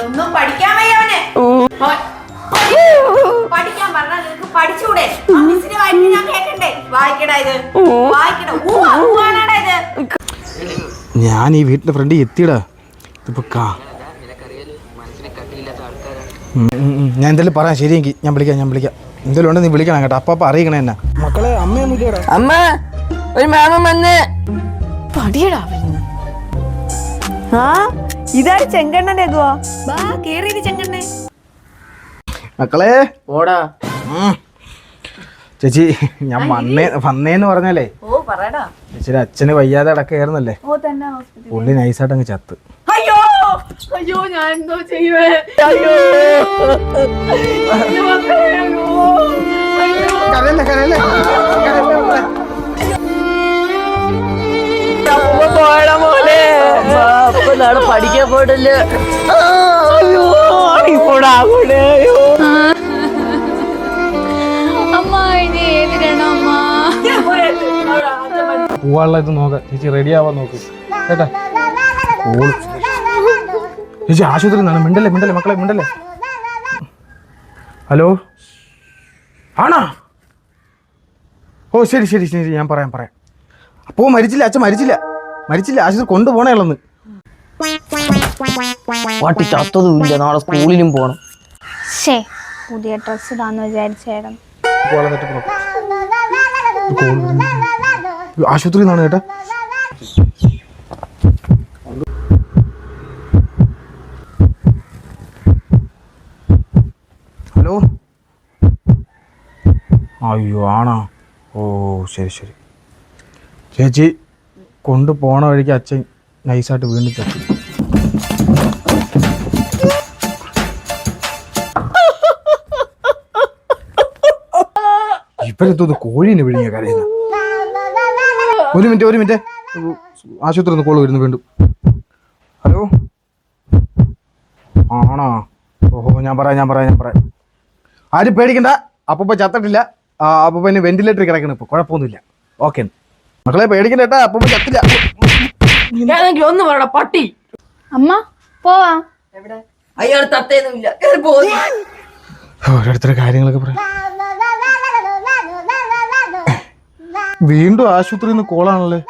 ഒന്നും പഠിക്കാൻ വയ്യ അവന്. പഠിക്കാൻ പറഞ്ഞാൽ നിനക്ക് പഠിച്ചൂടെ? മിസ്സിന്റെ വായിക്ക് ഞാൻ കേൾക്കണ്ടേ? വായിക്കടാ ഇത്, വായിക്കടാ. ഇത് ഞാൻ ഈ വീട്ടിന്റെ ഫ്രണ്ട് എത്തിയടാ. ഇപ്പൊ ഞാൻ എന്തായാലും പറയാം. ശരിയെങ്കിൽ ഞാൻ വിളിക്കാം. എന്തായാലും ഉണ്ട്, നീ വിളിക്കണം കേട്ടോ. അപ്പൊ അറിയിക്കണേ എന്നെ. മക്കളെ അമ്മയൊന്നുമില്ലടാ. അമ്മ ഒരു മാമൻ വന്ന് പടിയടാ. ഇതാണ് ചെങ്കണ്ണനെ. കേറിയത് ചെങ്കണ്ണേ. മക്കളെ ഓടാ. ചേച്ചി ഞാൻ വന്നേന്ന് പറഞ്ഞാലേ, ചേച്ചിയുടെ അച്ഛന് വയ്യാതെ അടക്കായിരുന്നല്ലേ, പുള്ളി നൈസായിട്ട് അങ്ങ് ചത്ത്. അയ്യോ അയ്യോ, ഞാൻ എന്തോ ചെയ്യുവേ? അയ്യോ നാളെ പഠിക്കാൻ പോയിട്ടല്ലേ. പോവാനുള്ള ഇത് നോക്കാം ചേച്ചി. റെഡി ആവാൻ നോക്ക് കേട്ടാ. ചേച്ചി ആശുപത്രി നിന്നാണ്. മിണ്ടല്ലേ മക്കളെ മിണ്ടല്ലേ. ഹലോ, ആണോ? ഓ ശരി, ഞാൻ പറയാം. അപ്പോ മരിച്ചില്ല, അച്ഛൻ മരിച്ചില്ല. ആശുപത്രി കൊണ്ടുപോണേളന്ന്. പാട്ടി ചത്തതുമില്ല. നാളെ സ്കൂളിലും പോണം. പുതിയ ഡ്രസ് ഇടാന്ന് വിചാരിച്ചേരം. ആശുപത്രി നിന്നാണ് കേട്ടാ. ഹലോ. അയ്യോ ആണോ? ഓ ശരി. ചേച്ചി കൊണ്ടുപോണ വഴിക്ക് അച്ഛൻ നൈസായിട്ട് വീണ്ടും ചത്തു. ഇവരെന്തോന്ന് കോഴീനെ വിഴിഞ്ഞ കരയുന്ന. ഒരു മിനിറ്റ്. ആശുപത്രി ഒന്ന് കോള് വരുന്നു വീണ്ടും. ഹലോ. ആണോ? ഓഹോ, ഞാൻ പറയാം. ആരും പേടിക്കണ്ട. അപ്പൂപ്പ ചത്തിട്ടില്ല. അപ്പൂപ്പന് വെന്റിലേറ്ററിൽ കിടക്കണം. ഇപ്പോൾ കുഴപ്പമൊന്നുമില്ല. ഓക്കെ മക്കളെ, പേടിക്കണ്ട കേട്ടാ. അപ്പൂപ്പ ചത്തില്ല. ഒന്ന് പറയടാ പട്ടി. അമ്മ പോവാ. അയാൾ തത്തേന്നുമില്ല. ഓരോരുത്തരുടെ കാര്യങ്ങളൊക്കെ പറയാം. വീണ്ടും ആശുപത്രിയിൽ നിന്ന് കോളാണല്ലേ.